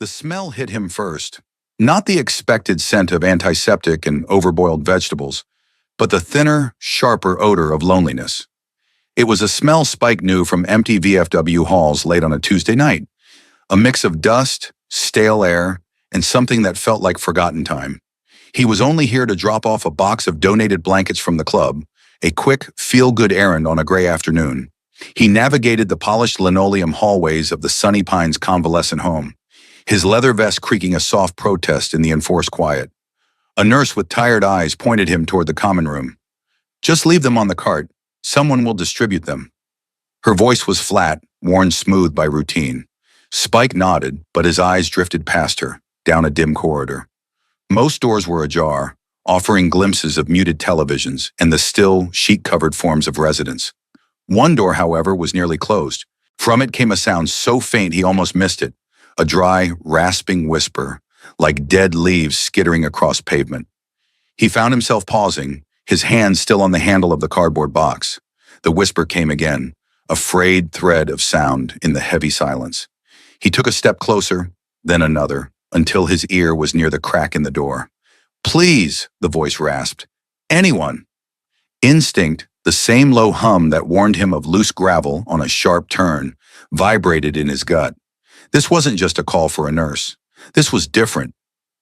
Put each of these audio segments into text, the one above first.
The smell hit him first. Not the expected scent of antiseptic and overboiled vegetables, but the thinner, sharper odor of loneliness. It was a smell Spike knew from empty VFW halls late on a Tuesday night, a mix of dust, stale air, and something that felt like forgotten time. He was only here to drop off a box of donated blankets from the club, a quick, feel-good errand on a gray afternoon. He navigated the polished linoleum hallways of the Sunny Pines convalescent home, his leather vest creaking a soft protest in the enforced quiet. A nurse with tired eyes pointed him toward the common room. "Just leave them on the cart. Someone will distribute them." Her voice was flat, worn smooth by routine. Spike nodded, but his eyes drifted past her, down a dim corridor. Most doors were ajar, offering glimpses of muted televisions and the still, sheet-covered forms of residence. One door, however, was nearly closed. From it came a sound so faint he almost missed it, a dry, rasping whisper, like dead leaves skittering across pavement. He found himself pausing, his hand still on the handle of the cardboard box. The whisper came again, a frayed thread of sound in the heavy silence. He took a step closer, then another, until his ear was near the crack in the door. "Please," the voice rasped. "Anyone." Instinct, the same low hum that warned him of loose gravel on a sharp turn, vibrated in his gut. This wasn't just a call for a nurse. This was different.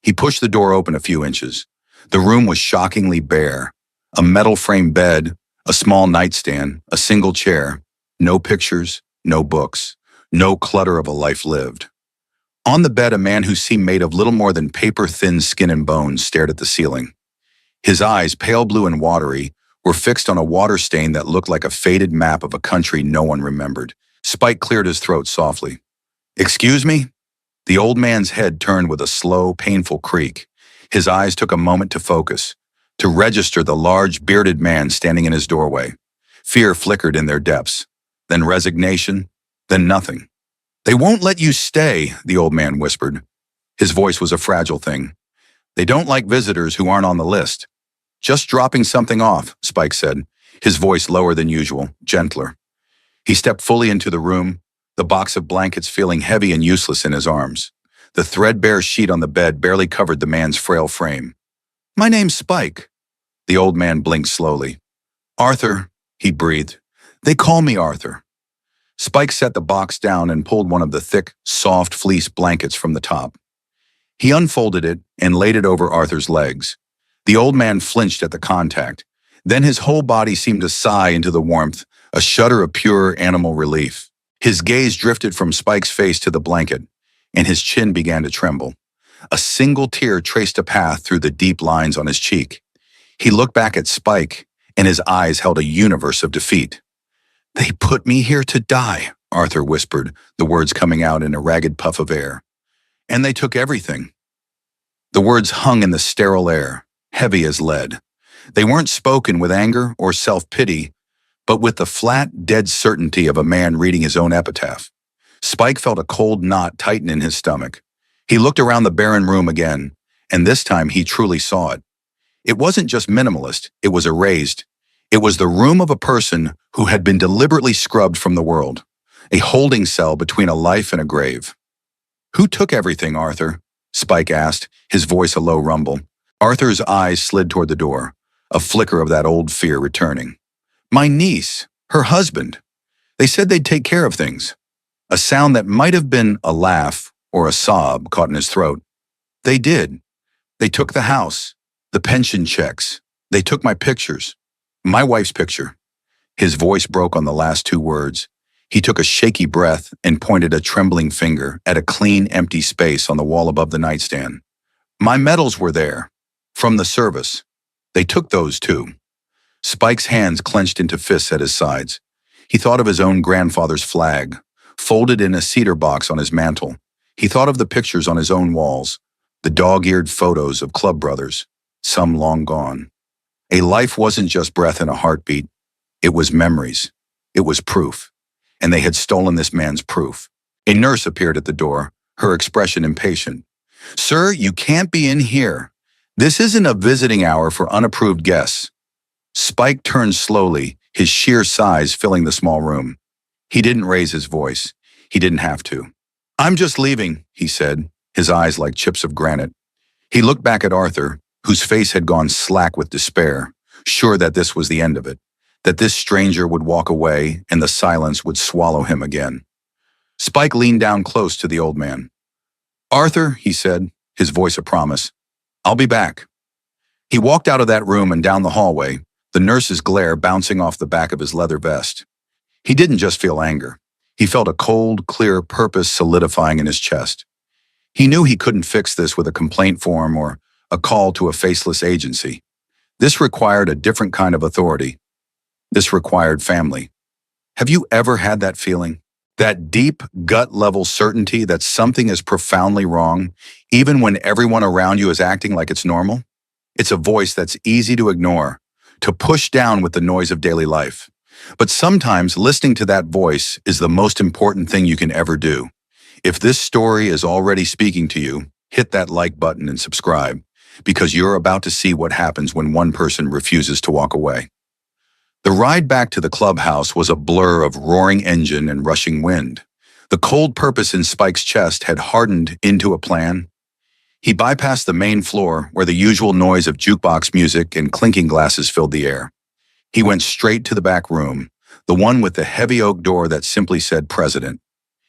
He pushed the door open a few inches. The room was shockingly bare. A metal frame bed, a small nightstand, a single chair. No pictures, no books, no clutter of a life lived. On the bed, a man who seemed made of little more than paper-thin skin and bones stared at the ceiling. His eyes, pale blue and watery, were fixed on a water stain that looked like a faded map of a country no one remembered. Spike cleared his throat softly. "Excuse me?" The old man's head turned with a slow, painful creak. His eyes took a moment to focus, to register the large, bearded man standing in his doorway. Fear flickered in their depths, then resignation, then nothing. "They won't let you stay," the old man whispered. His voice was a fragile thing. "They don't like visitors who aren't on the list." "Just dropping something off," Spike said, his voice lower than usual, gentler. He stepped fully into the room, the box of blankets feeling heavy and useless in his arms. The threadbare sheet on the bed barely covered the man's frail frame. "My name's Spike." The old man blinked slowly. "Arthur," he breathed. "They call me Arthur." Spike set the box down and pulled one of the thick, soft fleece blankets from the top. He unfolded it and laid it over Arthur's legs. The old man flinched at the contact. Then his whole body seemed to sigh into the warmth, a shudder of pure animal relief. His gaze drifted from Spike's face to the blanket, and his chin began to tremble. A single tear traced a path through the deep lines on his cheek. He looked back at Spike, and his eyes held a universe of defeat. "They put me here to die," Arthur whispered, the words coming out in a ragged puff of air. "And they took everything." The words hung in the sterile air, heavy as lead. They weren't spoken with anger or self-pity, but with the flat, dead certainty of a man reading his own epitaph. Spike felt a cold knot tighten in his stomach. He looked around the barren room again, and this time he truly saw it. It wasn't just minimalist, it was erased. It was the room of a person who had been deliberately scrubbed from the world, a holding cell between a life and a grave. "Who took everything, Arthur?" Spike asked, his voice a low rumble. Arthur's eyes slid toward the door, a flicker of that old fear returning. "My niece, her husband. They said they'd take care of things." A sound that might have been a laugh or a sob caught in his throat. "They did. They took the house, the pension checks. They took my pictures. My wife's picture." His voice broke on the last two words. He took a shaky breath and pointed a trembling finger at a clean, empty space on the wall above the nightstand. "My medals were there. From the service. They took those too." Spike's hands clenched into fists at his sides. He thought of his own grandfather's flag, folded in a cedar box on his mantle. He thought of the pictures on his own walls, the dog-eared photos of club brothers, some long gone. A life wasn't just breath and a heartbeat. It was memories. It was proof. And they had stolen this man's proof. A nurse appeared at the door, her expression impatient. "Sir, you can't be in here. This isn't a visiting hour for unapproved guests." Spike turned slowly, his sheer size filling the small room. He didn't raise his voice. He didn't have to. "I'm just leaving," he said, his eyes like chips of granite. He looked back at Arthur, whose face had gone slack with despair, sure that this was the end of it, that this stranger would walk away and the silence would swallow him again. Spike leaned down close to the old man. "Arthur," he said, his voice a promise, "I'll be back." He walked out of that room and down the hallway, the nurse's glare bouncing off the back of his leather vest. He didn't just feel anger. He felt a cold, clear purpose solidifying in his chest. He knew he couldn't fix this with a complaint form or a call to a faceless agency. This required a different kind of authority. This required family. Have you ever had that feeling? That deep, gut-level certainty that something is profoundly wrong, even when everyone around you is acting like it's normal? It's a voice that's easy to ignore, to push down with the noise of daily life. But sometimes listening to that voice is the most important thing you can ever do. If this story is already speaking to you, hit that like button and subscribe, because you're about to see what happens when one person refuses to walk away. The ride back to the clubhouse was a blur of roaring engine and rushing wind. The cold purpose in Spike's chest had hardened into a plan. He bypassed the main floor where the usual noise of jukebox music and clinking glasses filled the air. He went straight to the back room, the one with the heavy oak door that simply said President.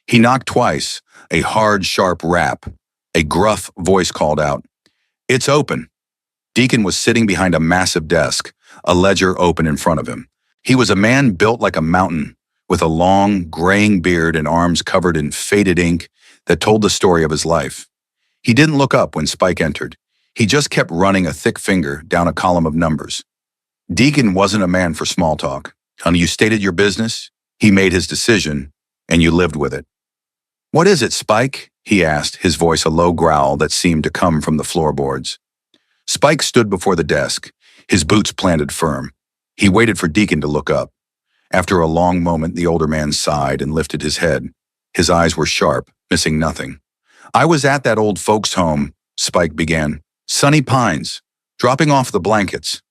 He knocked twice, a hard, sharp rap. A gruff voice called out, "It's open." Deacon was sitting behind a massive desk, a ledger open in front of him. He was a man built like a mountain, with a long, graying beard and arms covered in faded ink that told the story of his life. He didn't look up when Spike entered. He just kept running a thick finger down a column of numbers. Deacon wasn't a man for small talk. You stated your business, he made his decision, and you lived with it. "What is it, Spike?" he asked, his voice a low growl that seemed to come from the floorboards. Spike stood before the desk, his boots planted firm. He waited for Deacon to look up. After a long moment, the older man sighed and lifted his head. His eyes were sharp, missing nothing. "I was at that old folks' home," Spike began. "Sunny Pines, dropping off the blankets."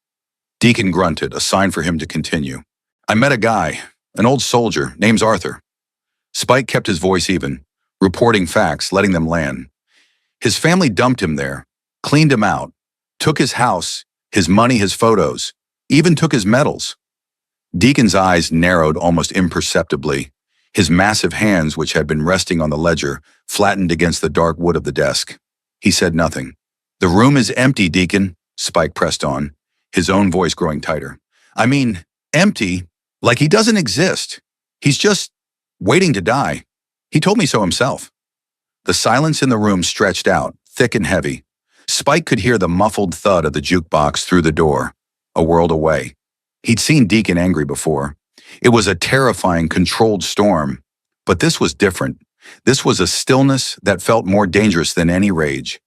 Deacon grunted, a sign for him to continue. "I met a guy, an old soldier, name's Arthur." Spike kept his voice even, reporting facts, letting them land. His family dumped him there, cleaned him out, took his house, his money, his photos, even took his medals. Deacon's eyes narrowed almost imperceptibly. His massive hands, which had been resting on the ledger, flattened against the dark wood of the desk. He said nothing. "The room is empty, Deacon," Spike pressed on, his own voice growing tighter. "I mean, empty, like he doesn't exist. He's just waiting to die. He told me so himself." The silence in the room stretched out, thick and heavy. Spike could hear the muffled thud of the jukebox through the door, a world away. He'd seen Deacon angry before. It was a terrifying, controlled storm. But this was different. This was a stillness that felt more dangerous than any rage.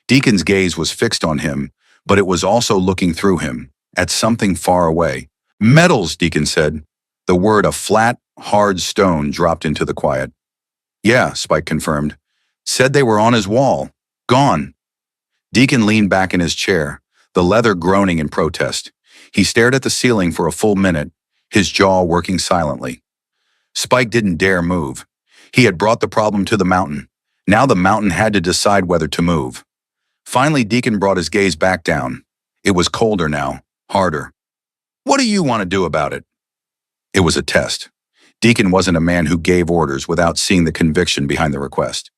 Deacon's gaze was fixed on him, but it was also looking through him, at something far away. "Medals," Deacon said. The word, a flat, hard stone, dropped into the quiet. "Yeah," Spike confirmed. "Said they were on his wall. Gone." Deacon leaned back in his chair, the leather groaning in protest. He stared at the ceiling for a full minute, his jaw working silently. Spike didn't dare move. He had brought the problem to the mountain. Now the mountain had to decide whether to move. Finally, Deacon brought his gaze back down. It was colder now, harder. "What do you want to do about it?" It was a test. Deacon wasn't a man who gave orders without seeing the conviction behind the request.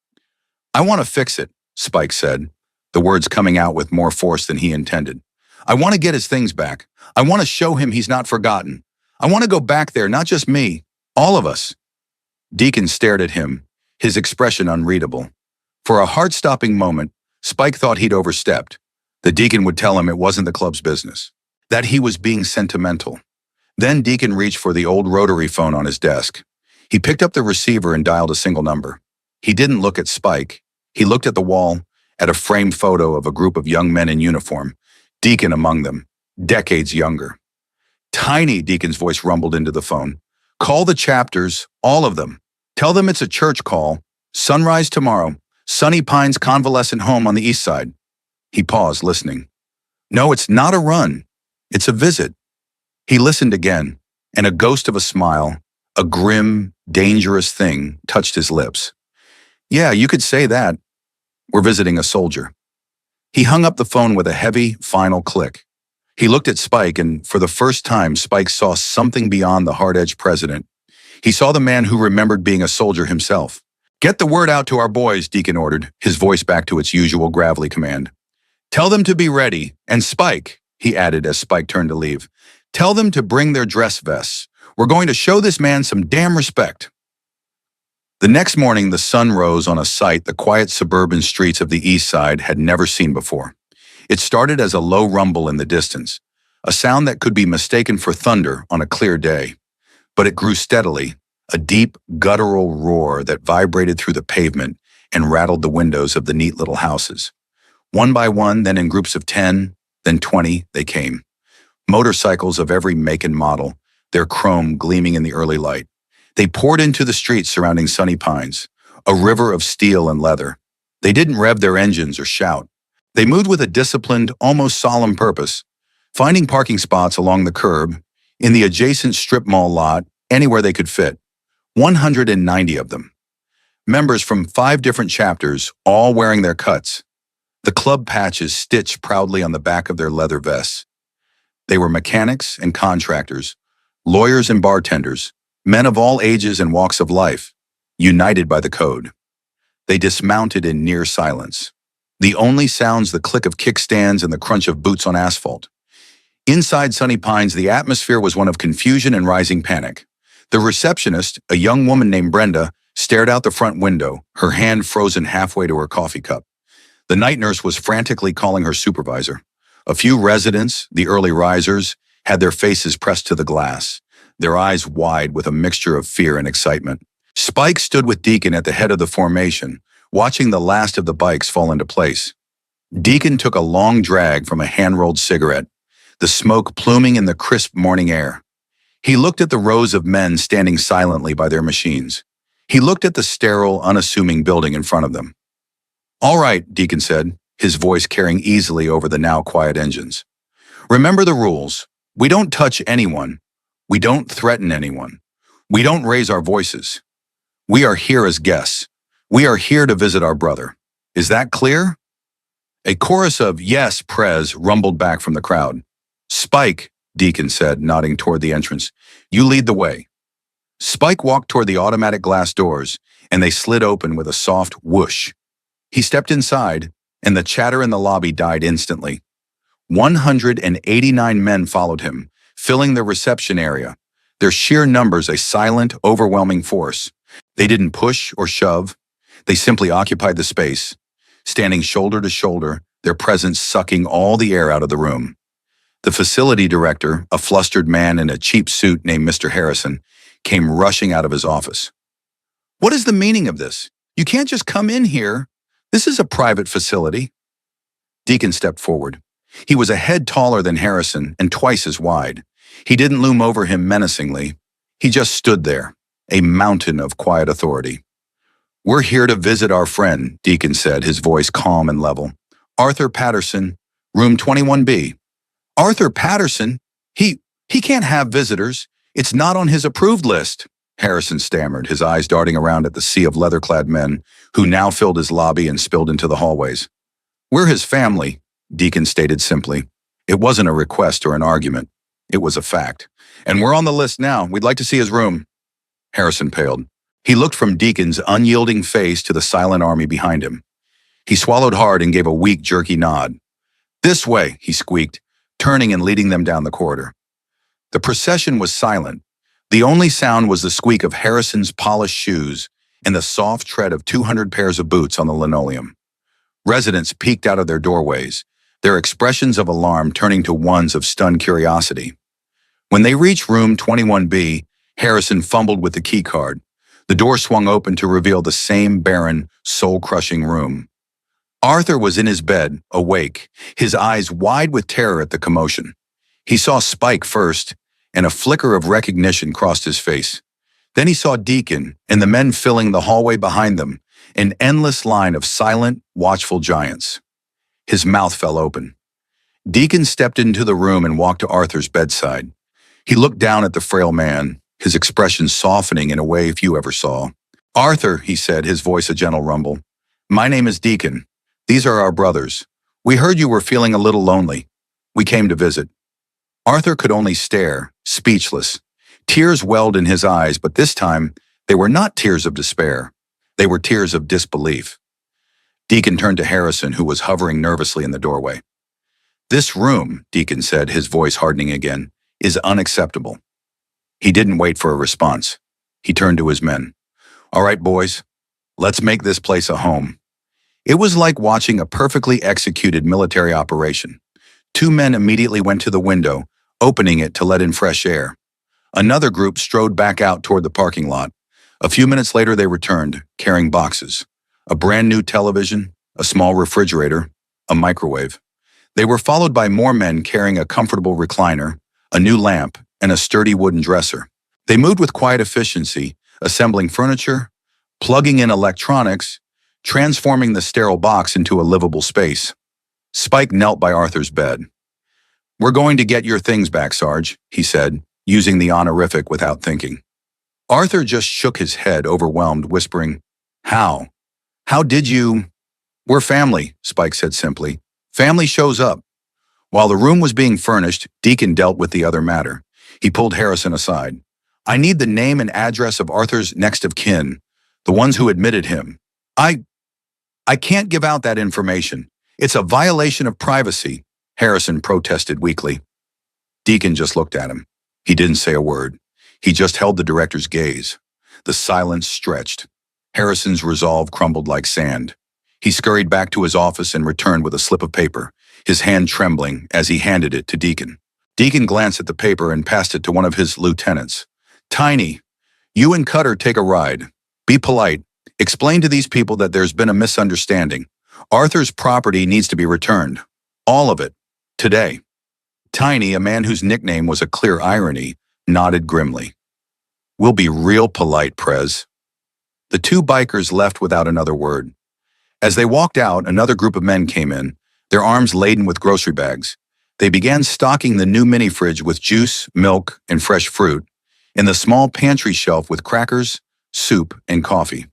"I want to fix it," Spike said, the words coming out with more force than he intended. "I want to get his things back. I want to show him he's not forgotten. I want to go back there, not just me, all of us." Deacon stared at him, his expression unreadable. For a heart-stopping moment, Spike thought he'd overstepped. The Deacon would tell him it wasn't the club's business, that he was being sentimental. Then Deacon reached for the old rotary phone on his desk. He picked up the receiver and dialed a single number. He didn't look at Spike. He looked at the wall, at a framed photo of a group of young men in uniform, Deacon among them, decades younger. "Tiny," Deacon's voice rumbled into the phone. "Call the chapters, all of them. Tell them it's a church call. Sunrise tomorrow. Sunny Pines Convalescent Home on the east side." He paused, listening. "No, it's not a run. It's a visit." He listened again, and a ghost of a smile, a grim, dangerous thing, touched his lips. "Yeah, you could say that. We're visiting a soldier." He hung up the phone with a heavy, final click. He looked at Spike, and for the first time, Spike saw something beyond the hard-edged president. He saw the man who remembered being a soldier himself. "Get the word out to our boys," Deacon ordered, his voice back to its usual gravelly command. "Tell them to be ready, and Spike," he added as Spike turned to leave, "tell them to bring their dress vests. We're going to show this man some damn respect." The next morning, the sun rose on a sight the quiet suburban streets of the east side had never seen before. It started as a low rumble in the distance, a sound that could be mistaken for thunder on a clear day. But it grew steadily, a deep, guttural roar that vibrated through the pavement and rattled the windows of the neat little houses. One by one, then in groups of 10, then 20, they came. Motorcycles of every make and model, their chrome gleaming in the early light. They poured into the streets surrounding Sunny Pines, a river of steel and leather. They didn't rev their engines or shout. They moved with a disciplined, almost solemn purpose, finding parking spots along the curb, in the adjacent strip mall lot, anywhere they could fit. 190 of them. Members from 5 different chapters, all wearing their cuts. The club patches stitched proudly on the back of their leather vests. They were mechanics and contractors, lawyers and bartenders, men of all ages and walks of life, united by the code. They dismounted in near silence. The only sounds the click of kickstands and the crunch of boots on asphalt. Inside Sunny Pines, the atmosphere was one of confusion and rising panic. The receptionist, a young woman named Brenda, stared out the front window, her hand frozen halfway to her coffee cup. The night nurse was frantically calling her supervisor. A few residents, the early risers, had their faces pressed to the glass, their eyes wide with a mixture of fear and excitement. Spike stood with Deacon at the head of the formation, watching the last of the bikes fall into place. Deacon took a long drag from a hand-rolled cigarette, the smoke pluming in the crisp morning air. He looked at the rows of men standing silently by their machines. He looked at the sterile, unassuming building in front of them. "All right," Deacon said, his voice carrying easily over the now quiet engines. "Remember the rules. We don't touch anyone. We don't threaten anyone. We don't raise our voices. We are here as guests. We are here to visit our brother. Is that clear?" A chorus of "Yes, Prez" rumbled back from the crowd. "Spike," Deacon said, nodding toward the entrance, "you lead the way." Spike walked toward the automatic glass doors, and they slid open with a soft whoosh. He stepped inside, and the chatter in the lobby died instantly. 189 men followed him, filling the reception area, their sheer numbers a silent, overwhelming force. They didn't push or shove. They simply occupied the space, standing shoulder to shoulder, their presence sucking all the air out of the room. The facility director, a flustered man in a cheap suit named Mr. Harrison, came rushing out of his office. "What is the meaning of this? You can't just come in here. This is a private facility." Deacon stepped forward. He was a head taller than Harrison and twice as wide. He didn't loom over him menacingly. He just stood there, a mountain of quiet authority. "We're here to visit our friend," Deacon said, his voice calm and level. "Arthur Patterson, room 21B. "Arthur Patterson? He can't have visitors. It's not on his approved list," Harrison stammered, his eyes darting around at the sea of leather-clad men who now filled his lobby and spilled into the hallways. "We're his family," Deacon stated simply. It wasn't a request or an argument. It was a fact. "And we're on the list now. We'd like to see his room." Harrison paled. He looked from Deacon's unyielding face to the silent army behind him. He swallowed hard and gave a weak, jerky nod. "This way," he squeaked, turning and leading them down the corridor. The procession was silent. The only sound was the squeak of Harrison's polished shoes and the soft tread of 200 pairs of boots on the linoleum. Residents peeked out of their doorways, their expressions of alarm turning to ones of stunned curiosity. When they reached room 21B, Harrison fumbled with the key card. The door swung open to reveal the same barren, soul-crushing room. Arthur was in his bed, awake, his eyes wide with terror at the commotion. He saw Spike first, and a flicker of recognition crossed his face. Then he saw Deacon and the men filling the hallway behind them, an endless line of silent, watchful giants. His mouth fell open. Deacon stepped into the room and walked to Arthur's bedside. He looked down at the frail man, his expression softening in a way few ever saw. "Arthur," he said, his voice a gentle rumble, "my name is Deacon. These are our brothers. We heard you were feeling a little lonely. We came to visit." Arthur could only stare, speechless. Tears welled in his eyes, but this time, they were not tears of despair. They were tears of disbelief. Deacon turned to Harrison, who was hovering nervously in the doorway. "This room," Deacon said, his voice hardening again, "is unacceptable." He didn't wait for a response. He turned to his men. "All right, boys, let's make this place a home." It was like watching a perfectly executed military operation. Two men immediately went to the window, opening it to let in fresh air. Another group strode back out toward the parking lot. A few minutes later they returned, carrying boxes. A brand new television, a small refrigerator, a microwave. They were followed by more men carrying a comfortable recliner, a new lamp, and a sturdy wooden dresser. They moved with quiet efficiency, assembling furniture, plugging in electronics, transforming the sterile box into a livable space. Spike knelt by Arthur's bed. "We're going to get your things back, Sarge," he said, using the honorific without thinking. Arthur just shook his head, overwhelmed, whispering, "How? How did you—" "We're family," Spike said simply. "Family shows up." While the room was being furnished, Deacon dealt with the other matter. He pulled Harrison aside. "I need the name and address of Arthur's next of kin, the ones who admitted him. I can't give out that information. It's a violation of privacy," Harrison protested weakly. Deacon just looked at him. He didn't say a word. He just held the director's gaze. The silence stretched. Harrison's resolve crumbled like sand. He scurried back to his office and returned with a slip of paper, his hand trembling as he handed it to Deacon. Deacon glanced at the paper and passed it to one of his lieutenants. "Tiny, you and Cutter take a ride. Be polite. Explain to these people that there's been a misunderstanding. Arthur's property needs to be returned. All of it. Today." Tiny, a man whose nickname was a clear irony, nodded grimly. "We'll be real polite, Prez." The two bikers left without another word. As they walked out, another group of men came in, their arms laden with grocery bags. They began stocking the new mini-fridge with juice, milk, and fresh fruit, and the small pantry shelf with crackers, soup, and coffee.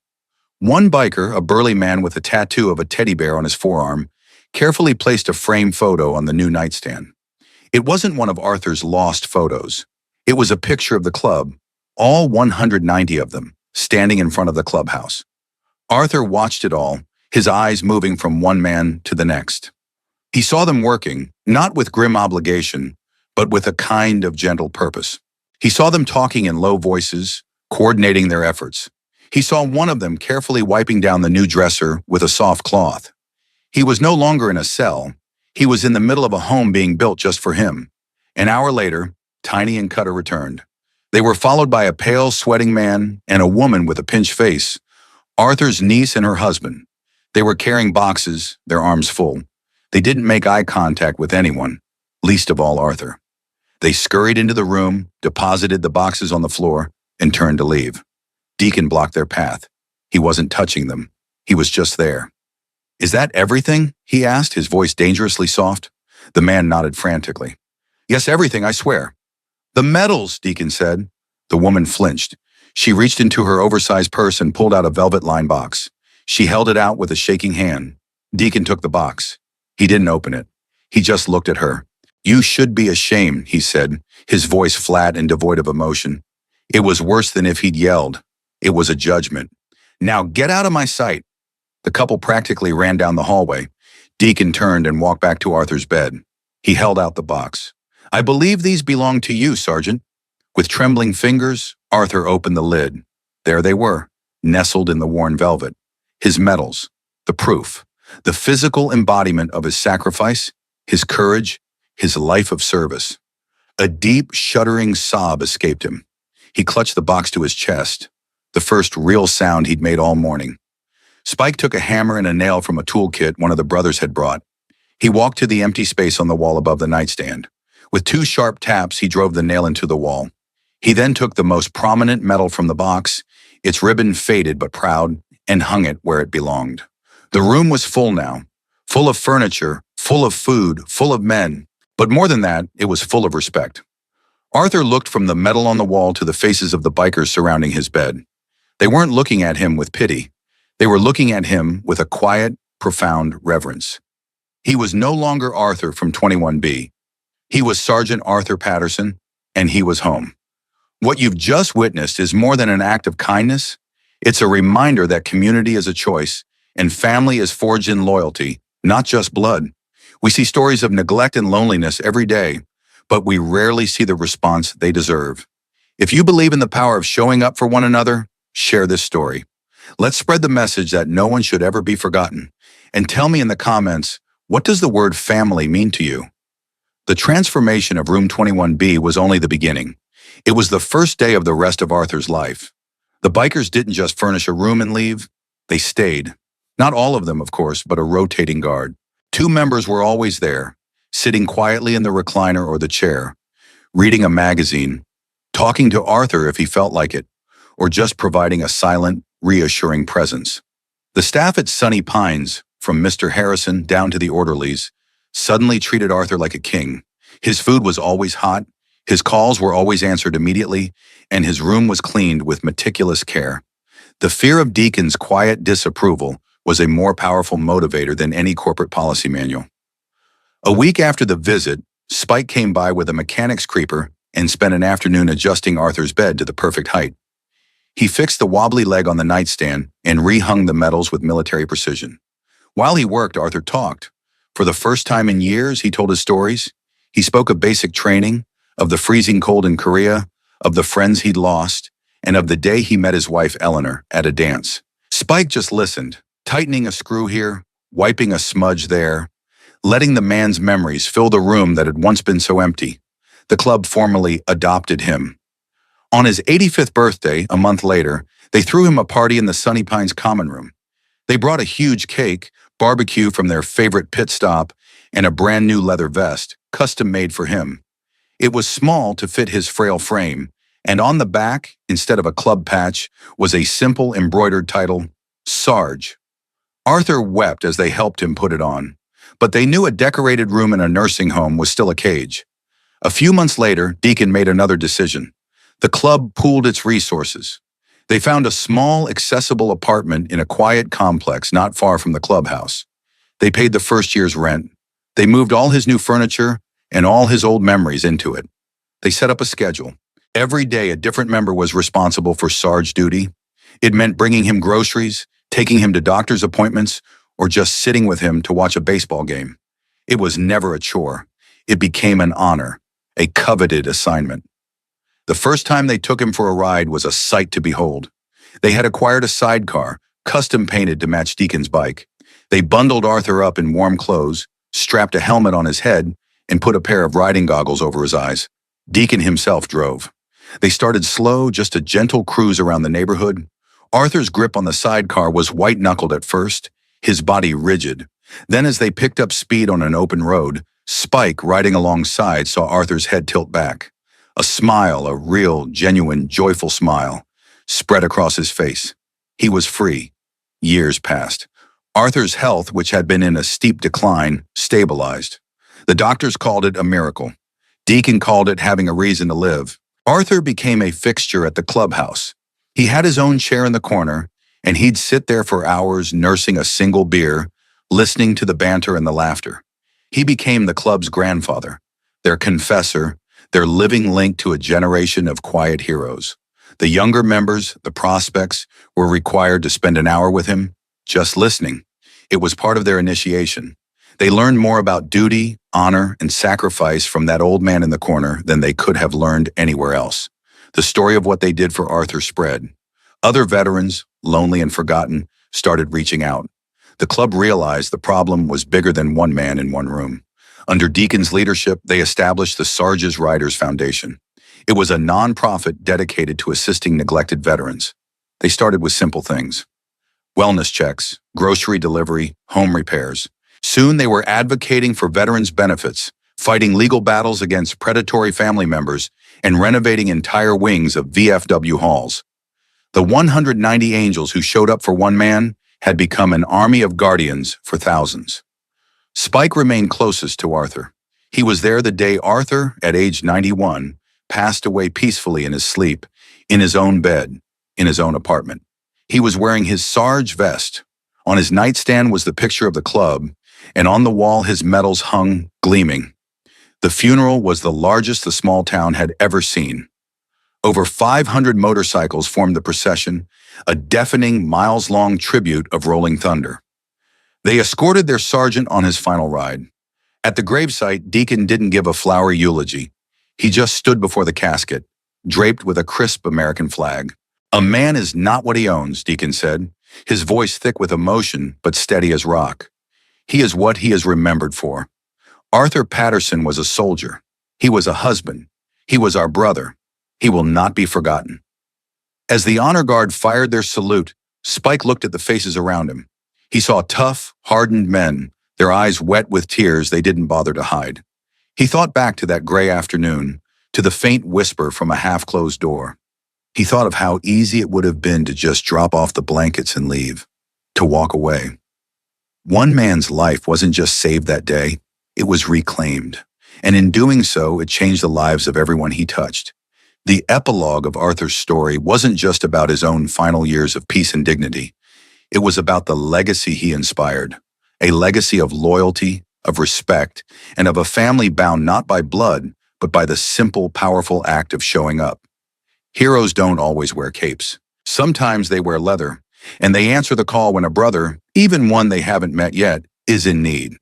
One biker, a burly man with a tattoo of a teddy bear on his forearm, carefully placed a framed photo on the new nightstand. It wasn't one of Arthur's lost photos. It was a picture of the club, all 190 of them, standing in front of the clubhouse. Arthur watched it all, his eyes moving from one man to the next. He saw them working, not with grim obligation, but with a kind of gentle purpose. He saw them talking in low voices, coordinating their efforts. He saw one of them carefully wiping down the new dresser with a soft cloth. He was no longer in a cell. He was in the middle of a home being built just for him. An hour later, Tiny and Cutter returned. They were followed by a pale, sweating man and a woman with a pinched face, Arthur's niece and her husband. They were carrying boxes, their arms full. They didn't make eye contact with anyone, least of all Arthur. They scurried into the room, deposited the boxes on the floor, and turned to leave. Deacon blocked their path. He wasn't touching them. He was just there. "Is that everything?" he asked, his voice dangerously soft. The man nodded frantically. "Yes, everything, I swear." "The medals," Deacon said. The woman flinched. She reached into her oversized purse and pulled out a velvet-lined box. She held it out with a shaking hand. Deacon took the box. He didn't open it. He just looked at her. "You should be ashamed," he said, his voice flat and devoid of emotion. It was worse than if he'd yelled. It was a judgment. "Now get out of my sight." The couple practically ran down the hallway. Deacon turned and walked back to Arthur's bed. He held out the box. "I believe these belong to you, Sergeant." With trembling fingers, Arthur opened the lid. There they were, nestled in the worn velvet. His medals, the proof, the physical embodiment of his sacrifice, his courage, his life of service. A deep, shuddering sob escaped him. He clutched the box to his chest, the first real sound he'd made all morning. Spike took a hammer and a nail from a toolkit one of the brothers had brought. He walked to the empty space on the wall above the nightstand. With two sharp taps, he drove the nail into the wall. He then took the most prominent medal from the box, its ribbon faded but proud, and hung it where it belonged. The room was full now, full of furniture, full of food, full of men, but more than that, it was full of respect. Arthur looked from the medal on the wall to the faces of the bikers surrounding his bed. They weren't looking at him with pity. They were looking at him with a quiet, profound reverence. He was no longer Arthur from 21B. He was Sergeant Arthur Patterson, and he was home. What you've just witnessed is more than an act of kindness. It's a reminder that community is a choice, and family is forged in loyalty, not just blood. We see stories of neglect and loneliness every day, but we rarely see the response they deserve. If you believe in the power of showing up for one another, share this story. Let's spread the message that no one should ever be forgotten. And tell me in the comments, what does the word family mean to you? The transformation of Room 21B was only the beginning. It was the first day of the rest of Arthur's life. The bikers didn't just furnish a room and leave, they stayed. Not all of them, of course, but a rotating guard. Two members were always there, sitting quietly in the recliner or the chair, reading a magazine, talking to Arthur if he felt like it, or just providing a silent, reassuring presence. The staff at Sunny Pines, from Mr. Harrison down to the orderlies, suddenly treated Arthur like a king. His food was always hot, his calls were always answered immediately, and his room was cleaned with meticulous care. The fear of Deacon's quiet disapproval was a more powerful motivator than any corporate policy manual. A week after the visit, Spike came by with a mechanic's creeper and spent an afternoon adjusting Arthur's bed to the perfect height. He fixed the wobbly leg on the nightstand and rehung the metals with military precision. While he worked, Arthur talked. For the first time in years, he told his stories. He spoke of basic training, of the freezing cold in Korea, of the friends he'd lost, and of the day he met his wife Eleanor at a dance. Spike just listened, tightening a screw here, wiping a smudge there, letting the man's memories fill the room that had once been so empty. The club formally adopted him. On his 85th birthday, a month later, they threw him a party in the Sunny Pines common room. They brought a huge cake, barbecue from their favorite pit stop, and a brand new leather vest, custom made for him. It was small to fit his frail frame, and on the back, instead of a club patch, was a simple embroidered title, Sarge. Arthur wept as they helped him put it on, but they knew a decorated room in a nursing home was still a cage. A few months later, Deacon made another decision. The club pooled its resources. They found a small, accessible apartment in a quiet complex not far from the clubhouse. They paid the first year's rent. They moved all his new furniture and all his old memories into it. They set up a schedule. Every day, a different member was responsible for Sarge duty. It meant bringing him groceries, taking him to doctor's appointments, or just sitting with him to watch a baseball game. It was never a chore. It became an honor, a coveted assignment. The first time they took him for a ride was a sight to behold. They had acquired a sidecar, custom painted to match Deacon's bike. They bundled Arthur up in warm clothes, strapped a helmet on his head, and put a pair of riding goggles over his eyes. Deacon himself drove. They started slow, just a gentle cruise around the neighborhood. Arthur's grip on the sidecar was white-knuckled at first, his body rigid. Then as they picked up speed on an open road, Spike, riding alongside, saw Arthur's head tilt back. A smile, a real, genuine, joyful smile, spread across his face. He was free. Years passed. Arthur's health, which had been in a steep decline, stabilized. The doctors called it a miracle. Deacon called it having a reason to live. Arthur became a fixture at the clubhouse. He had his own chair in the corner, and he'd sit there for hours nursing a single beer, listening to the banter and the laughter. He became the club's grandfather, their confessor, their living link to a generation of quiet heroes. The younger members, the prospects, were required to spend an hour with him, just listening. It was part of their initiation. They learned more about duty, honor, and sacrifice from that old man in the corner than they could have learned anywhere else. The story of what they did for Arthur spread. Other veterans, lonely and forgotten, started reaching out. The club realized the problem was bigger than one man in one room. Under Deacon's leadership, they established the Sarge's Riders Foundation. It was a non-profit dedicated to assisting neglected veterans. They started with simple things: wellness checks, grocery delivery, home repairs. Soon they were advocating for veterans' benefits, fighting legal battles against predatory family members, and renovating entire wings of VFW halls. The 190 angels who showed up for one man had become an army of guardians for thousands. Spike remained closest to Arthur. He was there the day Arthur, at age 91, passed away peacefully in his sleep, in his own bed, in his own apartment. He was wearing his Sarge vest. On his nightstand was the picture of the club, and on the wall his medals hung, gleaming. The funeral was the largest the small town had ever seen. Over 500 motorcycles formed the procession, a deafening, miles-long tribute of rolling thunder. They escorted their sergeant on his final ride. At the gravesite, Deacon didn't give a flowery eulogy. He just stood before the casket, draped with a crisp American flag. "A man is not what he owns," Deacon said, his voice thick with emotion but steady as rock. "He is what he is remembered for." Arthur Patterson was a soldier. He was a husband. He was our brother. He will not be forgotten. As the honor guard fired their salute, Spike looked at the faces around him. He saw tough, hardened men, their eyes wet with tears they didn't bother to hide. He thought back to that gray afternoon, to the faint whisper from a half-closed door. He thought of how easy it would have been to just drop off the blankets and leave, to walk away. One man's life wasn't just saved that day, it was reclaimed. And in doing so, it changed the lives of everyone he touched. The epilogue of Arthur's story wasn't just about his own final years of peace and dignity. It was about the legacy he inspired, a legacy of loyalty, of respect, and of a family bound not by blood, but by the simple, powerful act of showing up. Heroes don't always wear capes. Sometimes they wear leather, and they answer the call when a brother, even one they haven't met yet, is in need.